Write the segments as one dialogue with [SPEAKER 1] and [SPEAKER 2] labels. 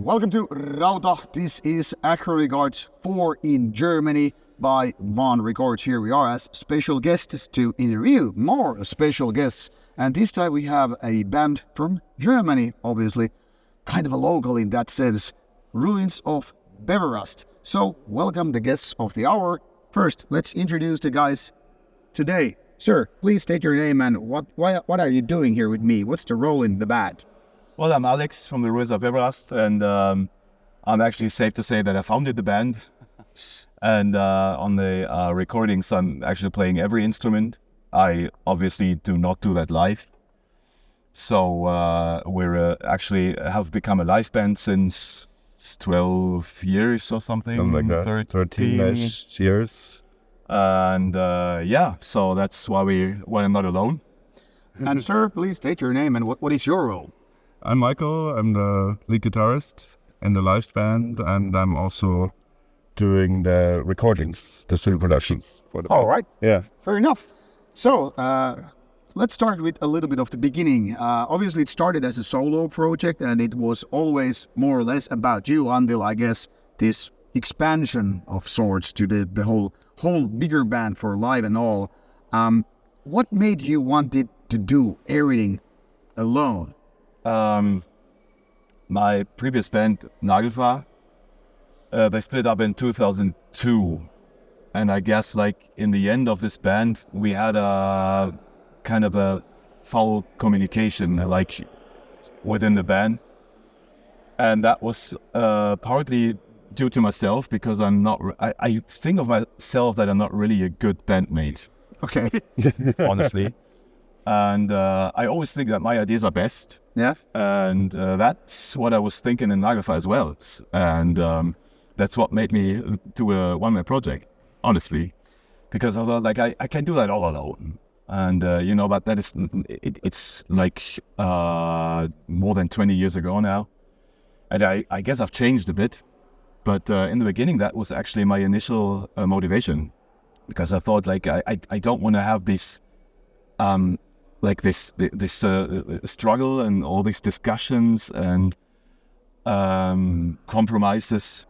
[SPEAKER 1] Welcome to Rauta. This is Acherontic Arts IV in Germany by Van Records. Here we are as special guests to interview more special guests. And this time we have a band from Germany, obviously, kind of a local in that sense, Ruins of Beverast. So welcome the guests of the hour. First, let's introduce the guys today. Sir, please state your name and what are you doing here with me? What's the role in the band?
[SPEAKER 2] Well, I'm Alex from the Ruins of Beverast, and I'm actually safe to say that I founded the band. And on the recordings, I'm actually playing every instrument. I obviously do not do that live. So we're actually have become a live band since 12 years or something.
[SPEAKER 3] Something like that, 13-ish years.
[SPEAKER 2] And so that's why I'm not alone.
[SPEAKER 1] And sir, please state your name and what is your role?
[SPEAKER 3] I'm Michael. I'm the lead guitarist in the live band, and I'm also doing the recordings, the studio productions for the band.
[SPEAKER 1] All right.
[SPEAKER 3] Yeah.
[SPEAKER 1] Fair enough. So let's start with a little bit of the beginning. Obviously, it started as a solo project, and it was always more or less about you until, I guess, this expansion of sorts to the whole bigger band for live and all. What made you wanted to do everything alone?
[SPEAKER 2] My previous band, Nagelfar, they split up in 2002. And I guess like in the end of this band, we had a kind of a foul communication like within the band. And that was partly due to myself because I think of myself that I'm not really a good bandmate.
[SPEAKER 1] Okay.
[SPEAKER 2] Honestly. And I always think that my ideas are best.
[SPEAKER 1] Yeah.
[SPEAKER 2] And that's what I was thinking in Nagelfar as well. And that's what made me do a one-man project, honestly. Because I thought, like, I can do that all alone. And, but that is, it's like more than 20 years ago now. And I guess I've changed a bit. But in the beginning, that was actually my initial motivation. Because I thought, like, I don't want to have this... this struggle and all these discussions and compromises,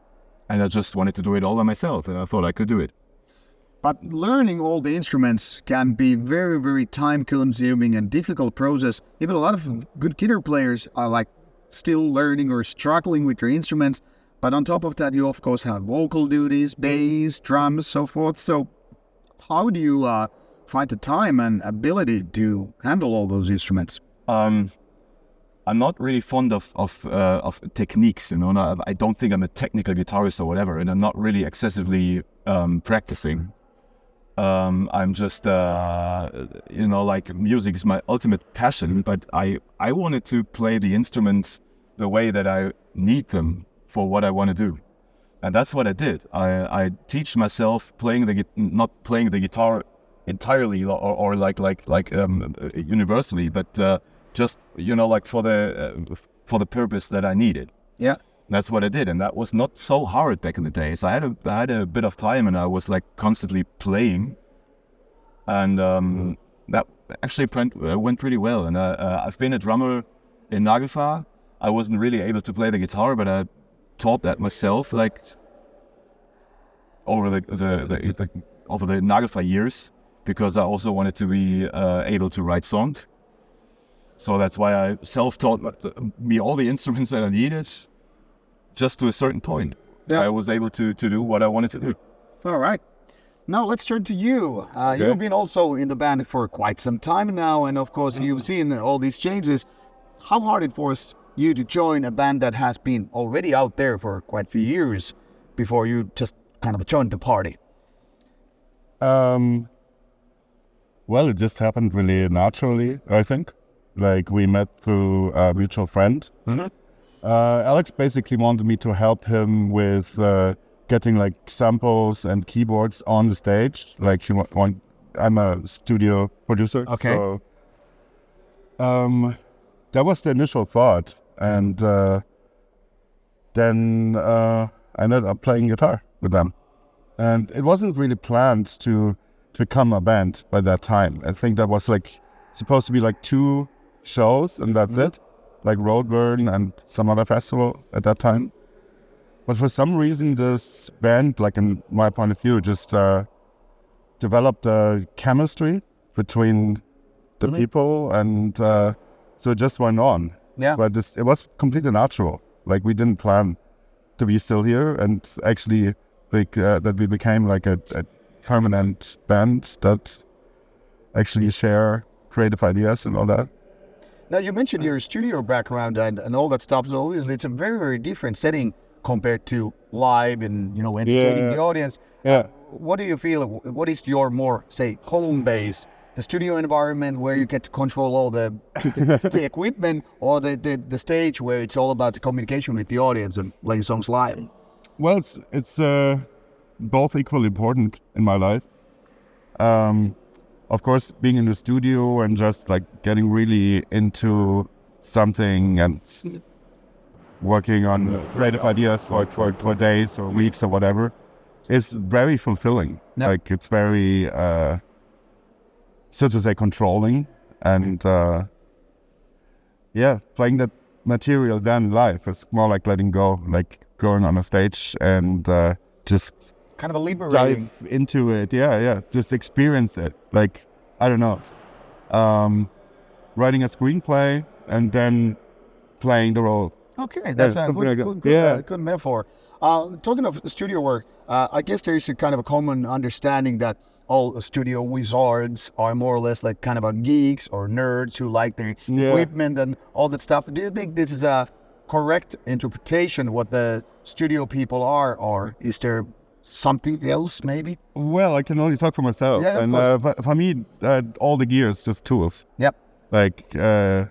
[SPEAKER 2] and I just wanted to do it all by myself, and I thought I could do it.
[SPEAKER 1] But learning all the instruments can be very, very time-consuming and difficult process. Even a lot of good guitar players are like still learning or struggling with their instruments. But on top of that, you of course have vocal duties, bass, drums, so forth. So how do you find the time and ability to handle all those instruments?
[SPEAKER 2] I'm not really fond of techniques, I don't think I'm a technical guitarist or whatever, and I'm not really excessively practicing. I'm just, like music is my ultimate passion, but I wanted to play the instruments the way that I need them for what I want to do. And that's what I did. I teach myself not playing the guitar entirely or universally, but just for the purpose that I needed.
[SPEAKER 1] Yeah,
[SPEAKER 2] that's what I did, and that was not so hard back in the days. I had a bit of time, and I was like constantly playing, and that actually went pretty well. And I've been a drummer in Nagelfar. I wasn't really able to play the guitar, but I taught that myself, like over the Nagelfar years. Because I also wanted to be able to write songs. So that's why I self-taught me all the instruments that I needed, just to a certain point. Yeah. I was able to do what I wanted to do.
[SPEAKER 1] All right. Now let's turn to you. You've been also in the band for quite some time now, and of course you've seen all these changes. How hard it was you to join a band that has been already out there for quite a few years before you just kind of joined the party?
[SPEAKER 3] Well, it just happened really naturally, I think. Like, we met through a mutual friend.
[SPEAKER 1] Mm-hmm.
[SPEAKER 3] Alex basically wanted me to help him with getting, like, samples and keyboards on the stage. Like, I'm a studio producer.
[SPEAKER 1] Okay.
[SPEAKER 3] So that was the initial thought. And then I ended up playing guitar with them. And it wasn't really planned to become a band by that time. I think that was like supposed to be like 2 shows and that's it. like Roadburn and some other festival at that time. But for some reason, this band, like in my point of view, just developed a chemistry between the people, and so it just went on.
[SPEAKER 1] Yeah.
[SPEAKER 3] But it was completely natural. Like, we didn't plan to be still here, and actually that we became like a permanent band that actually share creative ideas and all that.
[SPEAKER 1] Now, you mentioned your studio background and all that stuff, so obviously it's a very, very different setting compared to live and, entertaining the audience.
[SPEAKER 3] Yeah.
[SPEAKER 1] What do you feel, what is your more, say, home base? The studio environment where you get to control all the equipment, or the stage where it's all about the communication with the audience and playing songs live?
[SPEAKER 3] Well, it's both equally important in my life. Of course, being in the studio and just like getting really into something and working on creative ideas for days or weeks or whatever is very fulfilling.
[SPEAKER 1] Yep.
[SPEAKER 3] Like, it's very, so to say, controlling. And playing that material then live is more like letting go, like going on a stage and just
[SPEAKER 1] Kind of a liberating.
[SPEAKER 3] dive into it. Just experience it. Like, I don't know, writing a screenplay and then playing the role.
[SPEAKER 1] Okay, that's a
[SPEAKER 3] something
[SPEAKER 1] good,
[SPEAKER 3] like that.
[SPEAKER 1] good, good metaphor. Talking of studio work, I guess there's a kind of a common understanding that all studio wizards are more or less like kind of a geeks or nerds who like their equipment and all that stuff. Do you think this is a correct interpretation what the studio people are, or is there something else maybe?
[SPEAKER 3] Well, I can only talk for myself.
[SPEAKER 1] Yeah, of
[SPEAKER 3] and
[SPEAKER 1] course.
[SPEAKER 3] for me, all the gear is just tools.
[SPEAKER 1] Yep.
[SPEAKER 3] Like, the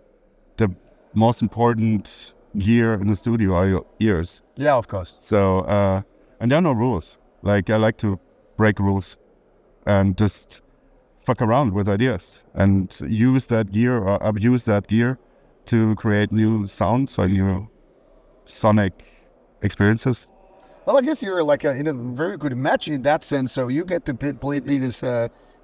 [SPEAKER 3] most important gear in the studio are your ears.
[SPEAKER 1] Yeah, of course.
[SPEAKER 3] So, and there are no rules. Like, I like to break rules and just fuck around with ideas and use that gear or abuse that gear to create new sounds or new sonic experiences.
[SPEAKER 1] Well, I guess you're like in a very good match in that sense. So you get to be this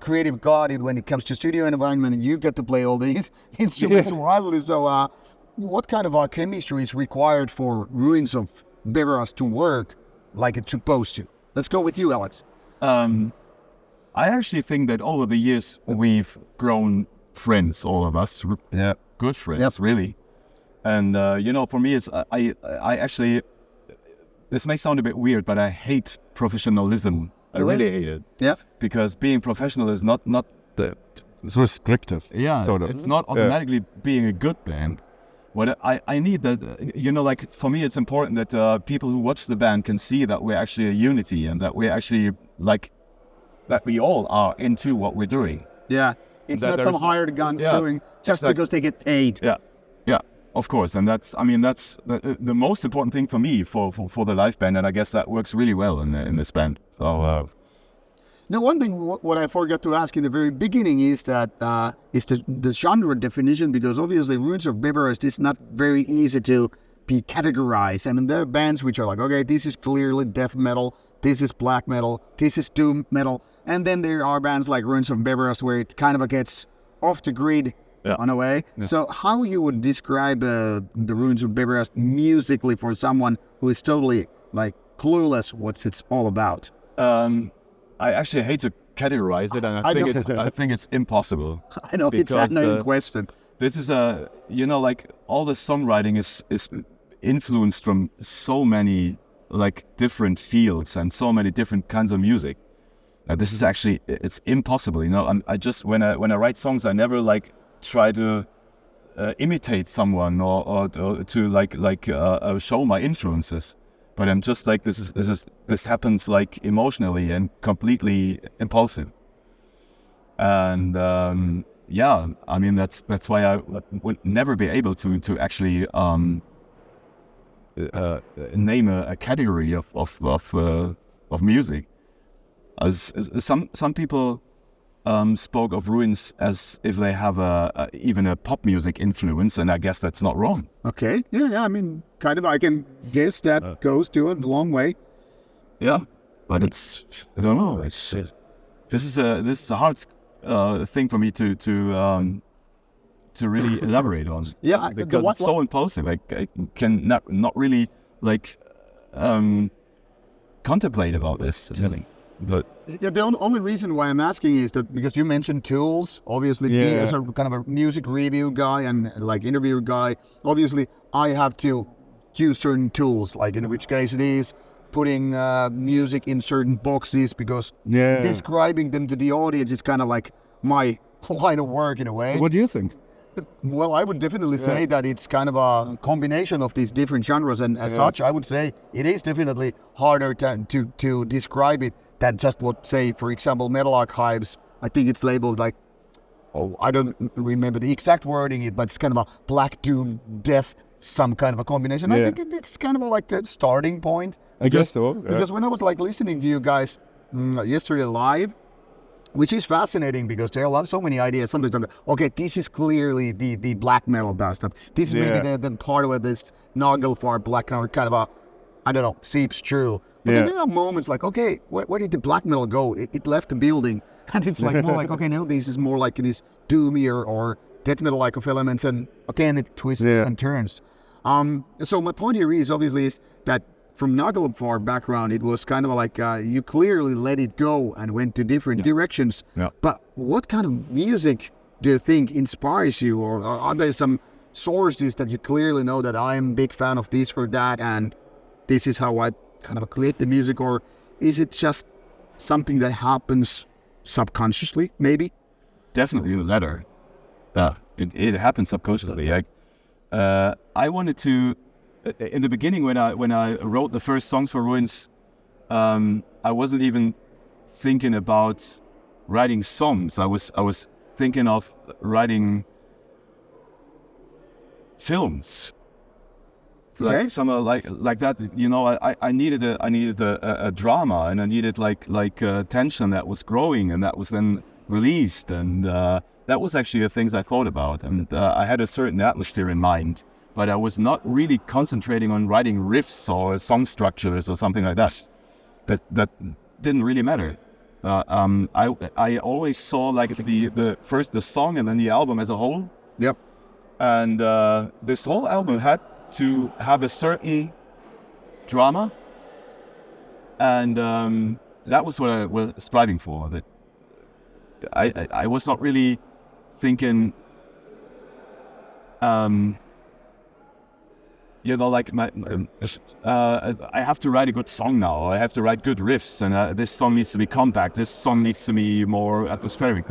[SPEAKER 1] creative god when it comes to studio environment, and you get to play all the instruments wildly. So what kind of chemistry is required for Ruins of Beverast to work like it's supposed to? Let's go with you, Alex.
[SPEAKER 2] I actually think that over the years we've grown friends, all of us.
[SPEAKER 3] Yeah.
[SPEAKER 2] Good friends, really. And for me, it's I actually. This may sound a bit weird, but I hate professionalism. I really hate it.
[SPEAKER 1] Yeah.
[SPEAKER 2] Because being professional is not the.
[SPEAKER 3] It's restrictive.
[SPEAKER 2] Yeah.
[SPEAKER 3] Sort of.
[SPEAKER 2] It's not automatically being a good band. What I need that, like for me, it's important that people who watch the band can see that we're actually a unity and that we're actually that we all are into what we're doing.
[SPEAKER 1] Yeah. It's not some hired guns doing just because they get paid.
[SPEAKER 2] Yeah. Yeah. Of course, and that's the most important thing for me for the live band, and I guess that works really well in this band. So.
[SPEAKER 1] Now, one thing what I forgot to ask in the very beginning is that is the genre definition, because obviously Ruins of Beverast is not very easy to be categorized. I mean, there are bands which are like, okay, this is clearly death metal, this is black metal, this is doom metal, and then there are bands like Ruins of Beverast where it kind of gets off the grid on a way. Yeah. So how you would describe the Ruins of Beverast musically for someone who is totally like clueless what it's all about?
[SPEAKER 2] I actually hate to categorize it, and I think it's impossible.
[SPEAKER 1] I know, it's an annoying question.
[SPEAKER 2] This is like all the songwriting is influenced from so many like different fields and so many different kinds of music. This is actually, it's impossible. I just when I write songs, I never like try to imitate someone or to show my influences. But I'm just like, this happens like emotionally and completely impulsive. And I mean that's why I would never be able to actually name a category of music. As some people spoke of Ruins as if they have even a pop music influence, and I guess that's not wrong.
[SPEAKER 1] Okay, yeah. I mean, kind of. I can guess that goes to a long way.
[SPEAKER 2] Yeah, but it's, I don't know. This is a hard thing for me to to really elaborate on.
[SPEAKER 1] Yeah,
[SPEAKER 2] because it's so impulsive. I can not really like contemplate about this. Really. But
[SPEAKER 1] the only reason why I'm asking is that because you mentioned tools, obviously me as a kind of a music review guy and like interview guy, obviously I have to use certain tools, like in which case it is putting music in certain boxes because describing them to the audience is kind of like my line of work in a way.
[SPEAKER 3] So what do you think?
[SPEAKER 1] Well, I would definitely say that it's kind of a combination of these different genres, and as such, I would say it is definitely harder to describe it than just what, say, for example, Metal Archives. I think it's labeled like, I don't remember the exact wording, but it's kind of a black doom, death, some kind of a combination. I think it's kind of like the starting point.
[SPEAKER 3] I guess so.
[SPEAKER 1] Because when I was like listening to you guys yesterday live, which is fascinating because there are so many ideas. Sometimes I'm like, okay, this is clearly the black metal stuff. This is maybe the part of this Nagelfar black kind of a, I don't know, seeps through. But then there are moments like, okay, where did the black metal go? It left the building. And it's like more like, okay, now this is more like this doomier or death metal like of elements. And again, it twists and turns. So my point here is obviously is that from Nagelfar background, it was kind of like you clearly let it go and went to different directions. Yeah. But what kind of music do you think inspires you? Or are there some sources that you clearly know that I'm a big fan of this or that and this is how I kind of create the music? Or is it just something that happens subconsciously, maybe?
[SPEAKER 2] Definitely the latter. It happens subconsciously. Like, I wanted to, in the beginning when I wrote the first songs for Ruins, I wasn't even thinking about writing songs. I was thinking of writing films. Like some like that, you know. I needed a drama, and I needed like tension that was growing and that was then released, and that was actually the things I thought about, and I had a certain atmosphere in mind, but I was not really concentrating on writing riffs or song structures or something like that. That didn't really matter. I always saw like the song and then the album as a whole.
[SPEAKER 1] Yep. And
[SPEAKER 2] this whole album had to have a certain drama, and that was what I was striving for. That I was not really thinking, you know, like I have to write a good song now. I have to write good riffs, and this song needs to be compact. This song needs to be more atmospheric.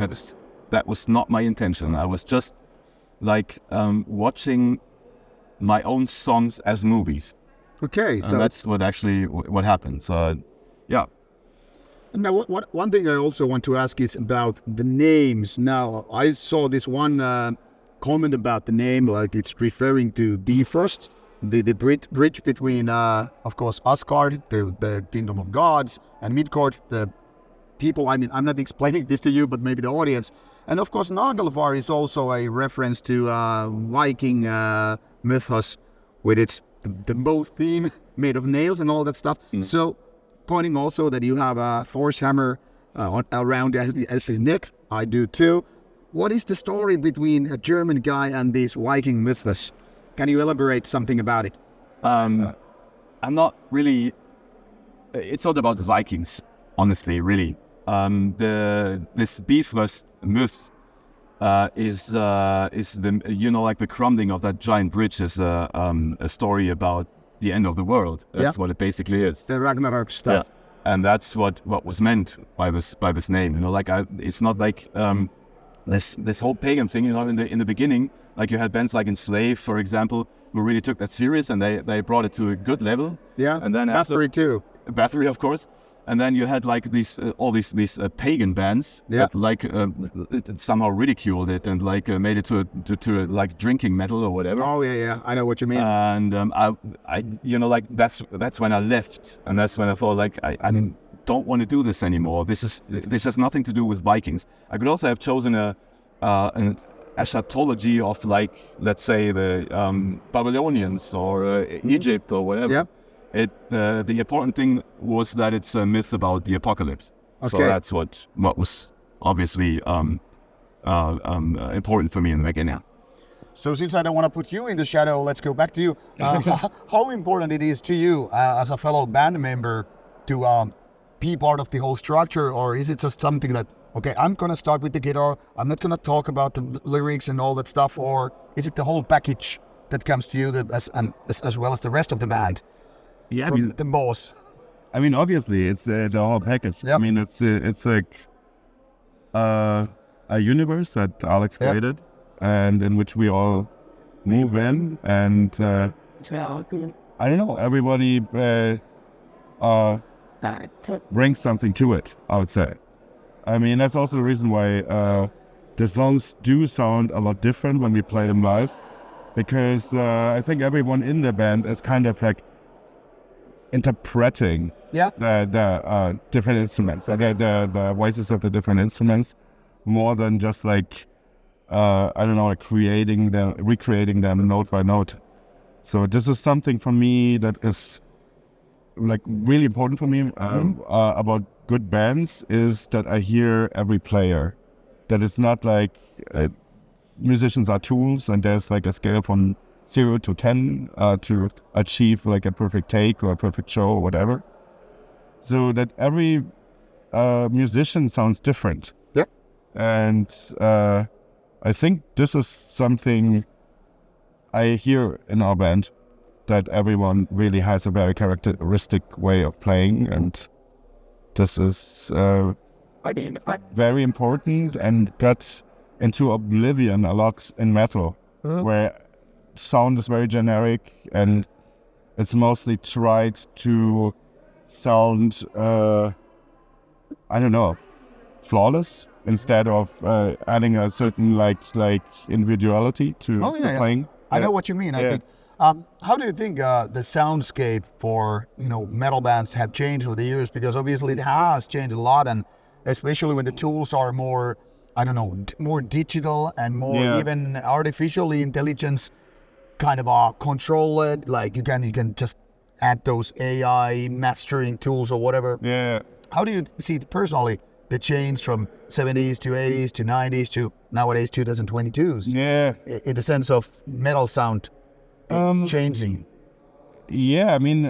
[SPEAKER 2] That was not my intention. I was just like watching my own songs as movies.
[SPEAKER 1] Okay,
[SPEAKER 2] so that's what happened. So, yeah.
[SPEAKER 1] Now, one thing I also want to ask is about the names. Now, I saw this one comment about the name, like it's referring to Bifrost, the bridge between, of course, Asgard, the kingdom of gods, and Midgard, the people. I mean, I'm not explaining this to you, but maybe the audience. And of course, Nagelfar is also a reference to Viking mythos, with its the bow theme made of nails and all that stuff. So, pointing also that you have a Thor's hammer around as your neck. I do too. What is the story between a German guy and this Viking mythos? Can you elaborate something about it?
[SPEAKER 2] I'm not really. It's not about the Vikings, honestly. Really, this Bifrost myth is the, you know, like the crumbling of that giant bridge is a story about the end of the world. That's what it basically is.
[SPEAKER 1] The Ragnarok stuff.
[SPEAKER 2] Yeah. And that's what was meant by this name. You know, like it's not like this whole pagan thing. You know, in the beginning, like you had bands like Enslave, for example, who really took that serious and they brought it to a good level.
[SPEAKER 1] Yeah.
[SPEAKER 2] And then
[SPEAKER 1] Bathory too.
[SPEAKER 2] Bathory, of course. And then you had like all these pagan bands that like somehow ridiculed it and like made it to like drinking metal or whatever.
[SPEAKER 1] Oh yeah, I know what you mean.
[SPEAKER 2] And I you know, like that's when I left, and that's when I thought like I don't want to do this anymore. This has nothing to do with Vikings. I could also have chosen an eschatology of like, let's say the Babylonians or Egypt or whatever.
[SPEAKER 1] Yeah.
[SPEAKER 2] The important thing was that it's a myth about the apocalypse. Okay. So that's what was obviously important for me in the beginning.
[SPEAKER 1] So since I don't want to put you in the shadow, let's go back to you. How important it is to you as a fellow band member to be part of the whole structure, or is it just something that, okay, I'm going to start with the guitar, I'm not going to talk about the lyrics and all that stuff, or is it the whole package that comes to you as well as the rest of the band?
[SPEAKER 3] Yeah,
[SPEAKER 1] From the boss.
[SPEAKER 3] I mean, obviously, it's the whole package.
[SPEAKER 1] Yep.
[SPEAKER 3] I mean, it's like a universe that Alex created, and in which we all move in, and I don't know, everybody brings something to it, I would say. I mean, that's also the reason why the songs do sound a lot different when we play them live, because I think everyone in the band is kind of like interpreting the different instruments, the voices of the different instruments, more than just like I don't know, like recreating them note by note. So this is something for me that is like really important for me about good bands, is that I hear every player. That it's not like musicians are tools and there's like a scale from 0 to 10 to achieve like a perfect take or a perfect show or whatever. So that every musician sounds different.
[SPEAKER 1] Yeah.
[SPEAKER 3] And I think this is something I hear in our band, that everyone really has a very characteristic way of playing, and this is very important and got into oblivion a lot in metal, where sound is very generic and it's mostly tried to sound, I don't know, flawless, instead of adding a certain like individuality to playing.
[SPEAKER 1] I know what you mean. I think. How do you think the soundscape for metal bands have changed over the years? Because obviously it has changed a lot, and especially when the tools are more, I don't know, more digital and more even artificially intelligence kind of controlled. Like you can just add those AI mastering tools or whatever.
[SPEAKER 3] Yeah.
[SPEAKER 1] How do you see personally the change from 70s to 80s to 90s to nowadays 2022s?
[SPEAKER 3] Yeah.
[SPEAKER 1] In the sense of metal sound changing.
[SPEAKER 3] Yeah, I mean,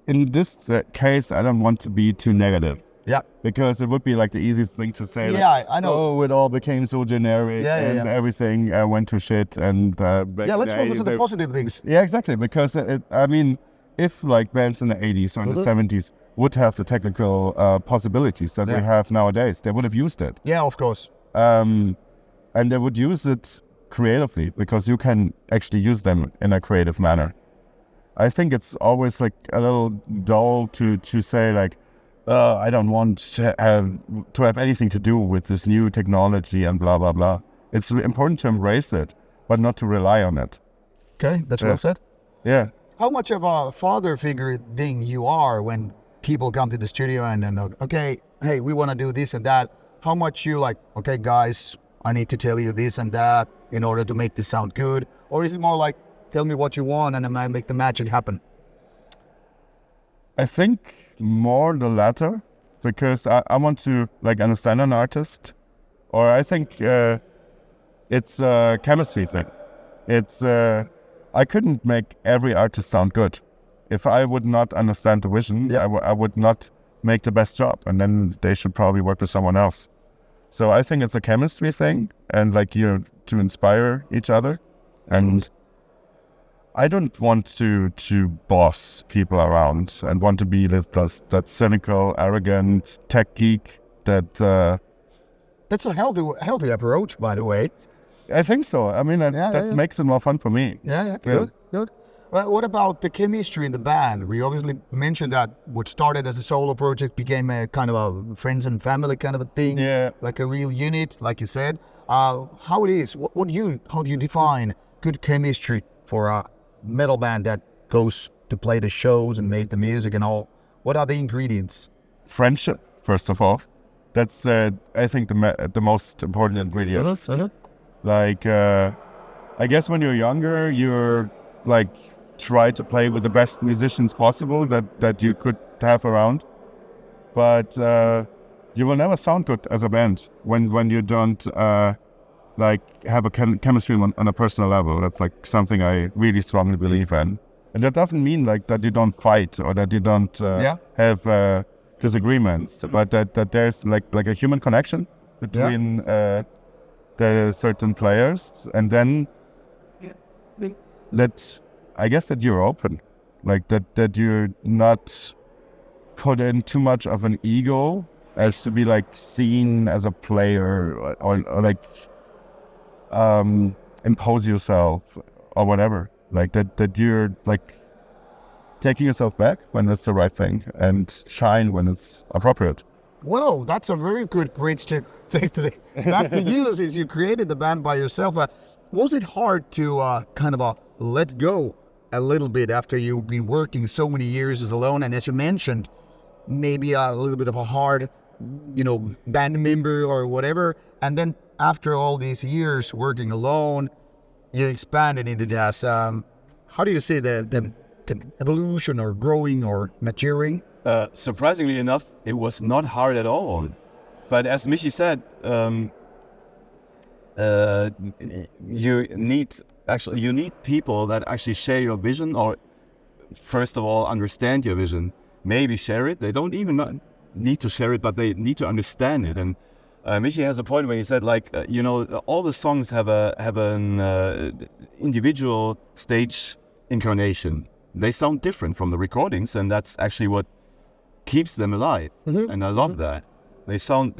[SPEAKER 3] in this case, I don't want to be too negative.
[SPEAKER 1] Yeah.
[SPEAKER 3] Because it would be like the easiest thing to say.
[SPEAKER 1] Yeah,
[SPEAKER 3] like,
[SPEAKER 1] I know.
[SPEAKER 3] Oh, it all became so generic and everything went to shit. And
[SPEAKER 1] let's focus on the positive things.
[SPEAKER 3] Yeah, exactly. Because I mean, if like bands in the 80s or in the 70s would have the technical possibilities that we have nowadays, they would have used it.
[SPEAKER 1] Yeah, of course.
[SPEAKER 3] And they would use it creatively, because you can actually use them in a creative manner. I think it's always like a little dull to say like, I don't want to have anything to do with this new technology and blah, blah, blah. It's important to embrace it, but not to rely on it.
[SPEAKER 1] Okay, that's well said.
[SPEAKER 3] Yeah.
[SPEAKER 1] How much of a father figure thing you are when people come to the studio and then, okay, hey, we want to do this and that. How much you like, okay, guys, I need to tell you this and that in order to make this sound good? Or is it more like, tell me what you want and I might make the magic happen?
[SPEAKER 3] I think more the latter, because I want to like understand an artist, or I think it's a chemistry thing. It's I couldn't make every artist sound good. If I would not understand the vision, I would not make the best job, and then they should probably work with someone else. So I think it's a chemistry thing, and like to inspire each other, and I don't want to boss people around and want to be that cynical, arrogant tech geek that.
[SPEAKER 1] That's a healthy approach, by the way.
[SPEAKER 3] I think so. I mean, that makes it more fun for me.
[SPEAKER 1] Yeah. Good. Well, what about the chemistry in the band? We obviously mentioned that what started as a solo project became a kind of a friends and family kind of a thing.
[SPEAKER 3] Yeah.
[SPEAKER 1] Like a real unit, like you said. How it is? How do you define good chemistry for a metal band that goes to play the shows and make the music and all? What are the ingredients?
[SPEAKER 3] Friendship, first of all. That's I think the most important ingredient. Like I guess when you're younger, you're like try to play with the best musicians possible that you could have around, but you will never sound good as a band when you don't like have a chemistry on a personal level. That's like something I really strongly believe in. And that doesn't mean like that you don't fight or that you don't have disagreements, but that there's like a human connection between the certain players, and then that I guess that you're open, like that you're not put in too much of an ego as to be like seen as a player or like impose yourself or whatever. Like that you're like taking yourself back when it's the right thing and shine when it's appropriate.
[SPEAKER 1] Well, that's a very good bridge to take back to you, since you created the band by yourself. Was it hard to kind of let go a little bit after you've been working so many years as alone? And as you mentioned, maybe a little bit of a hard, band member or whatever. And then after all these years working alone, you expanded into this. How do you say the evolution or growing or maturing?
[SPEAKER 2] Surprisingly enough, it was not hard at all. But as Michi said, you need people that actually share your vision, or first of all understand your vision. Maybe share it. They don't even need to share it, but they need to understand it. And Michi has a point when he said, like, all the songs have an individual stage incarnation. They sound different from the recordings, and that's actually what keeps them alive. Mm-hmm. And I love that. They sound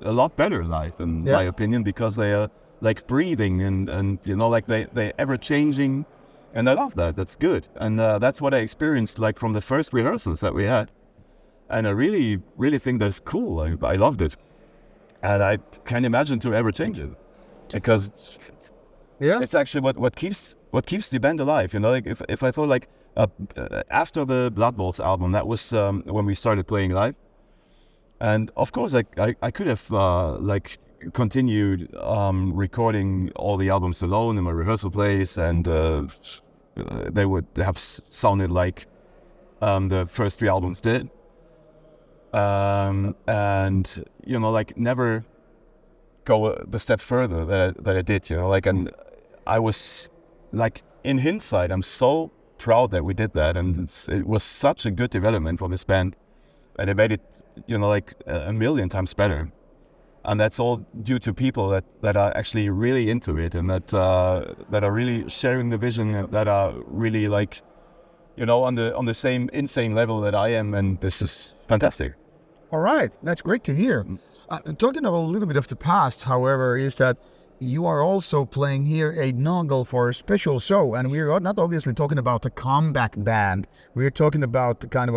[SPEAKER 2] a lot better live, in my opinion, because they are like breathing and like they're ever changing, and I love that. That's good, and that's what I experienced like from the first rehearsals that we had, and I really, really think that's cool. I loved it, and I can't imagine to ever change it, because it's actually what keeps the band alive. Like if I thought like after the Blood Bowls album, that was when we started playing live, and of course I could have like continued recording all the albums alone in my rehearsal place, and they would have sounded like the first three albums did, and like never go the step further that I did, and I was like, in hindsight, I'm so proud that we did that, and it was such a good development for this band, and it made it like a million times better. And that's all due to people that are actually really into it, and that are really sharing the vision, and that are really like, on the same insane level that I am, and this is fantastic.
[SPEAKER 1] All right, that's great to hear. Talking about a little bit of the past, however, is that you are also playing here a Noggle for a special show, and we're not obviously talking about a comeback band. We're talking about kind of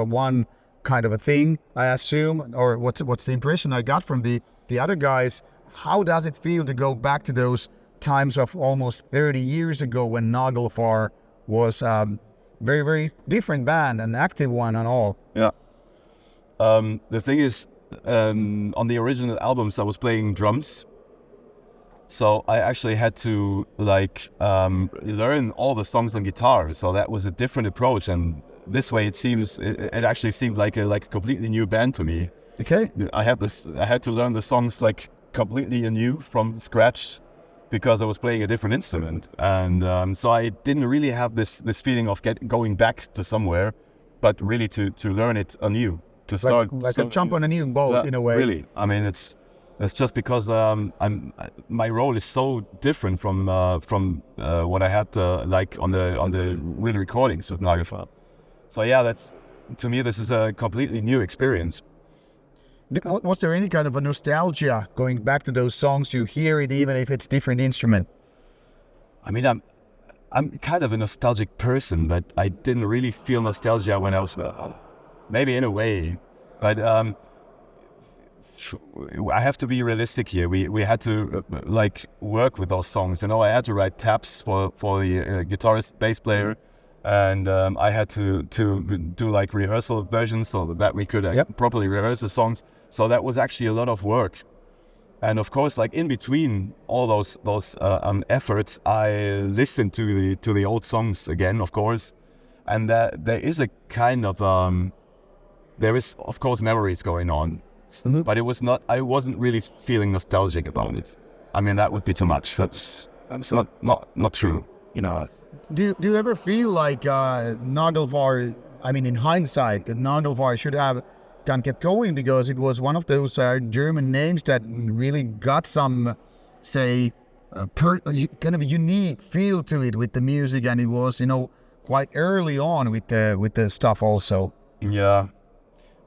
[SPEAKER 1] a thing, I assume, or what's the impression I got from the other guys. How does it feel to go back to those times of almost 30 years ago when Nagelfar was very, very different band, an active one and all?
[SPEAKER 2] Yeah. The thing is, on the original albums, I was playing drums. So I actually had to learn all the songs on guitar. So that was a different approach. And this way, it actually seemed like a completely new band to me.
[SPEAKER 1] Okay.
[SPEAKER 2] I had to learn the songs like completely anew from scratch, because I was playing a different instrument. And so I didn't really have this feeling of going back to somewhere, but really to learn it anew, to start
[SPEAKER 1] like a jump on a new boat in a way.
[SPEAKER 2] Really, I mean, it's just because my role is so different from what I had on the real recordings of Nagelfar. So yeah, to me this is a completely new experience.
[SPEAKER 1] Was there any kind of a nostalgia going back to those songs? You hear it even if it's different instrument.
[SPEAKER 2] I mean, I'm kind of a nostalgic person, but I didn't really feel nostalgia when I was maybe in a way, but I have to be realistic here. We had to work with those songs. I had to write tabs for the guitarist, bass player, and I had to do like rehearsal versions so that we could properly rehearse the songs. So that was actually a lot of work. And of course, like in between all those efforts, I listened to the old songs again, of course, and there is a kind of there is of course memories going on. Mm-hmm. But I wasn't really feeling nostalgic about it. I mean, that would be too much. That's not true. You know.
[SPEAKER 1] Do you ever feel like Nagelfar, I mean, in hindsight, that Nagelfar should have kept going because it was one of those German names that really got some, say, kind of a unique feel to it with the music, and it was, quite early on with the stuff also.
[SPEAKER 2] Yeah,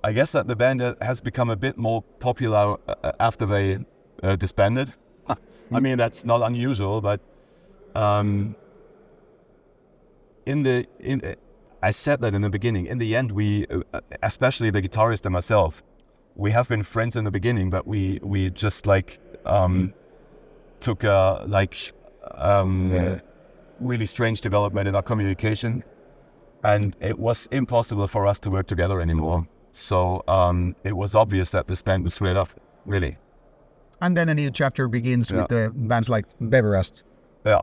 [SPEAKER 2] I guess that the band has become a bit more popular after they disbanded. I mean, that's not unusual, but I said that in the beginning. In the end, we, especially the guitarist and myself, we have been friends in the beginning, but we just took a really strange development in our communication, and it was impossible for us to work together anymore. So it was obvious that this band would split up, really.
[SPEAKER 1] And then a new chapter begins with the bands like Beverast.
[SPEAKER 2] Yeah.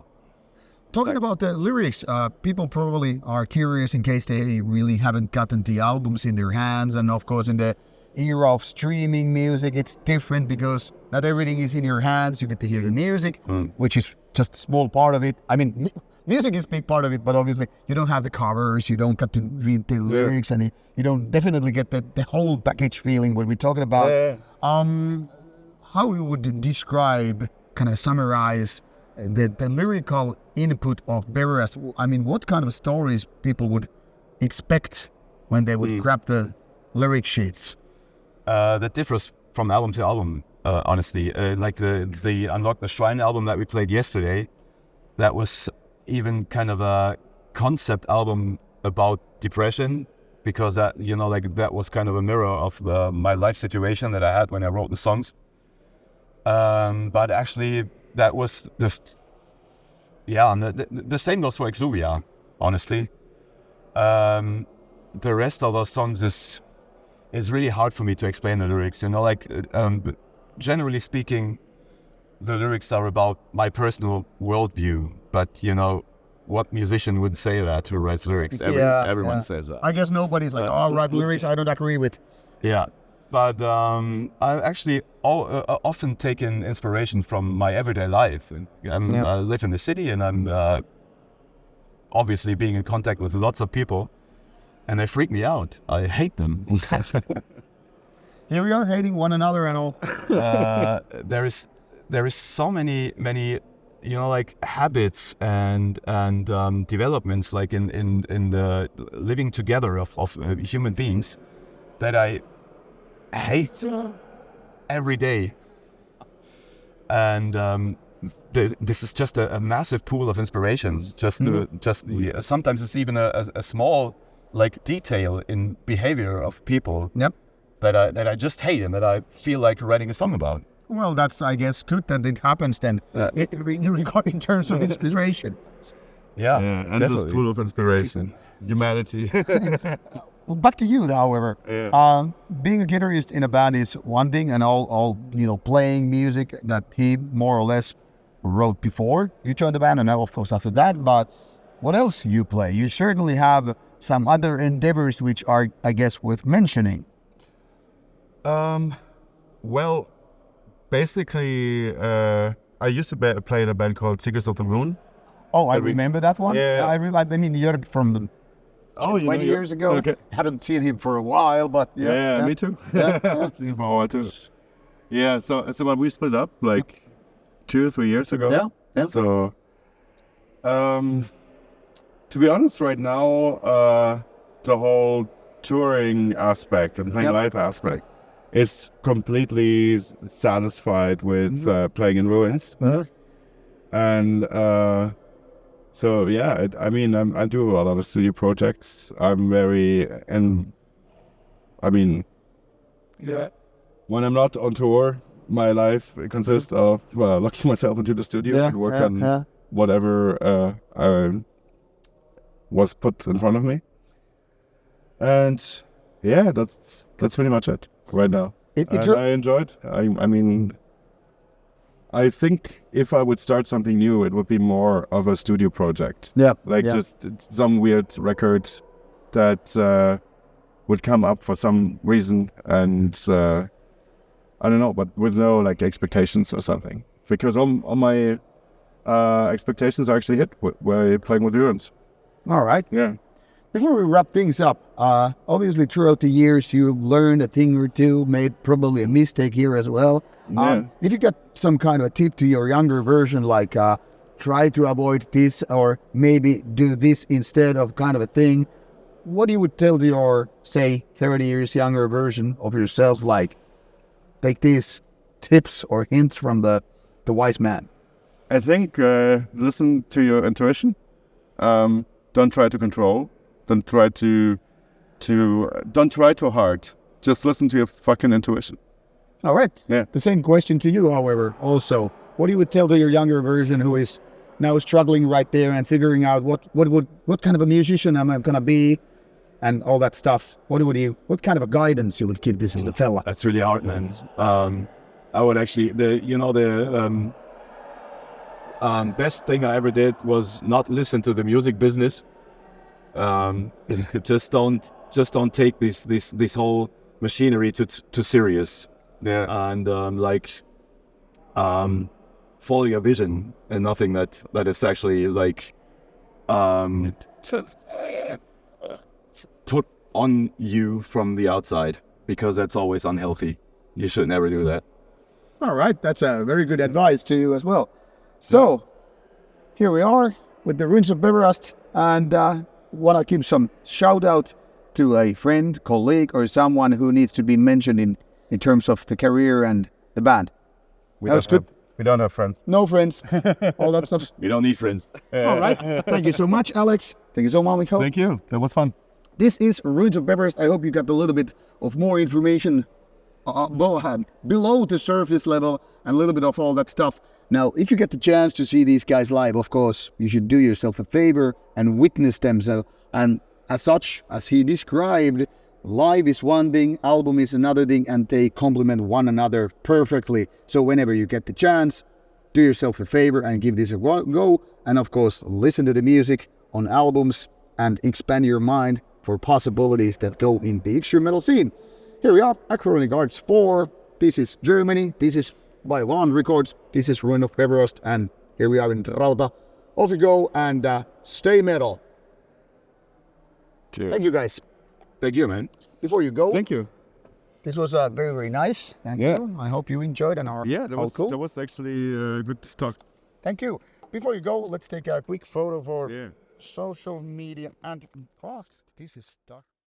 [SPEAKER 1] Talking about the lyrics, people probably are curious in case they really haven't gotten the albums in their hands. And of course, in the era of streaming music, it's different because not everything is in your hands. You get to hear the music, which is just a small part of it. I mean, music is a big part of it, but obviously you don't have the covers, you don't get to read the lyrics, and you don't definitely get the whole package feeling what we're talking about. How you would describe, kind of summarize the lyrical input of Beverast? I mean, what kind of stories people would expect when they would grab the lyric sheets?
[SPEAKER 2] That differs from album to album, honestly. Like the Unlock the Shrine album that we played yesterday, that was even kind of a concept album about depression, because that, that was kind of a mirror of my life situation that I had when I wrote the songs. But actually, that was and the same goes for Exuvia, honestly. The rest of those songs is really hard for me to explain the lyrics. Generally speaking, the lyrics are about my personal worldview. But what musician would say that who writes lyrics? Everyone says that.
[SPEAKER 1] I guess nobody's like, write lyrics I don't agree with.
[SPEAKER 2] Yeah. But I've actually often taken inspiration from my everyday life. I live in the city, and I'm obviously being in contact with lots of people, and they freak me out. I hate them.
[SPEAKER 1] Here we are hating one another and all.
[SPEAKER 2] There is so many habits and developments like in the living together of human beings that I hate every day, and this is just a massive pool of inspiration. Sometimes it's even a small detail in behavior of people that I just hate and that I feel like writing a song about.
[SPEAKER 1] Well, that's, I guess, good that it happens then. In terms of inspiration.
[SPEAKER 3] Endless pool of inspiration, humanity.
[SPEAKER 1] Well, back to you, however. Being a guitarist in a band is one thing, and all playing music that he more or less wrote before you joined the band, and now of course after that. But what else you play? You certainly have some other endeavors which are, I guess, worth mentioning.
[SPEAKER 3] Well, basically, I used to play in a band called Secrets of the Moon.
[SPEAKER 1] Oh, I remember that one.
[SPEAKER 3] Yeah.
[SPEAKER 1] I mean, you're from the 20 years ago.
[SPEAKER 3] Okay.
[SPEAKER 1] Haven't seen him for a while, but
[SPEAKER 3] yeah. Me too. I've seen him for a while too. Yeah, so we split up 2 or 3 years ago.
[SPEAKER 1] Yeah.
[SPEAKER 3] So, to be honest, right now, the whole touring aspect and playing live aspect is completely satisfied with playing in Ruins. And so yeah, I do a lot of studio projects. When I'm not on tour, my life consists of locking myself into the studio and work on whatever was put in front of me. And yeah, that's pretty much it right now. I enjoyed. I think if I would start something new, it would be more of a studio project. Just some weird record that would come up for some reason, and I don't know, but with no expectations or something. because all my expectations are actually hit by playing with Ruins.
[SPEAKER 1] All right.
[SPEAKER 3] Yeah.
[SPEAKER 1] Before we wrap things up, obviously throughout the years you've learned a thing or two, made probably a mistake here as well.
[SPEAKER 3] Yeah.
[SPEAKER 1] If you got some kind of a tip to your younger version, like try to avoid this or maybe do this instead of kind of a thing, what do you would tell to your, say, 30 years younger version of yourself, like take these tips or hints from the wise man?
[SPEAKER 3] I think listen to your intuition. Don't try to control. Don't try too hard. Just listen to your fucking intuition.
[SPEAKER 1] All right.
[SPEAKER 3] Yeah.
[SPEAKER 1] The same question to you, however, also. What do you would tell to your younger version who is now struggling right there and figuring out what kind of a musician am I gonna be and all that stuff? What kind of a guidance you would give this little fella?
[SPEAKER 2] That's really hard, man. I would actually the best thing I ever did was not listen to the music business. Just don't take this whole machinery too serious.
[SPEAKER 3] Yeah.
[SPEAKER 2] And follow your vision and nothing that is actually like put on you from the outside, because that's always unhealthy. You should never do that.
[SPEAKER 1] All right. That's a very good advice to you as well. So, here we are with the Ruins of Beverast, and want to give some shout out to a friend, colleague, or someone who needs to be mentioned in terms of the career and the band.
[SPEAKER 3] We
[SPEAKER 1] That's good.
[SPEAKER 3] We don't have friends.
[SPEAKER 1] No friends. All that stuff.
[SPEAKER 2] We don't need friends.
[SPEAKER 1] All right. Thank you so much, Alex. Thank you so much, Mikko.
[SPEAKER 3] Thank you. That was fun.
[SPEAKER 1] This is Ruins of Beverast. I hope you got a little bit of more information below the surface level and a little bit of all that stuff. Now, if you get the chance to see these guys live, of course, you should do yourself a favor and witness them. So, and as such, as he described, live is one thing, album is another thing, and they complement one another perfectly. So whenever you get the chance, do yourself a favor and give this a go. And of course, listen to the music on albums and expand your mind for possibilities that go in the extreme metal scene. Here we are, Acherontic Arts IV. This is Germany. This is by Van Records. This is Ruins of Beverast, and here we are in Rauta. Off you go and stay metal.
[SPEAKER 3] Cheers.
[SPEAKER 1] Thank you, guys.
[SPEAKER 2] Thank you, man.
[SPEAKER 1] Before you go,
[SPEAKER 3] Thank you.
[SPEAKER 1] this was very, very nice. Thank you. I hope you enjoyed and are
[SPEAKER 3] Yeah, that
[SPEAKER 1] all
[SPEAKER 3] was
[SPEAKER 1] cool.
[SPEAKER 3] that was actually a good talk.
[SPEAKER 1] Thank you. Before you go, let's take a quick photo for
[SPEAKER 3] Yeah.
[SPEAKER 1] social media and this is stuck.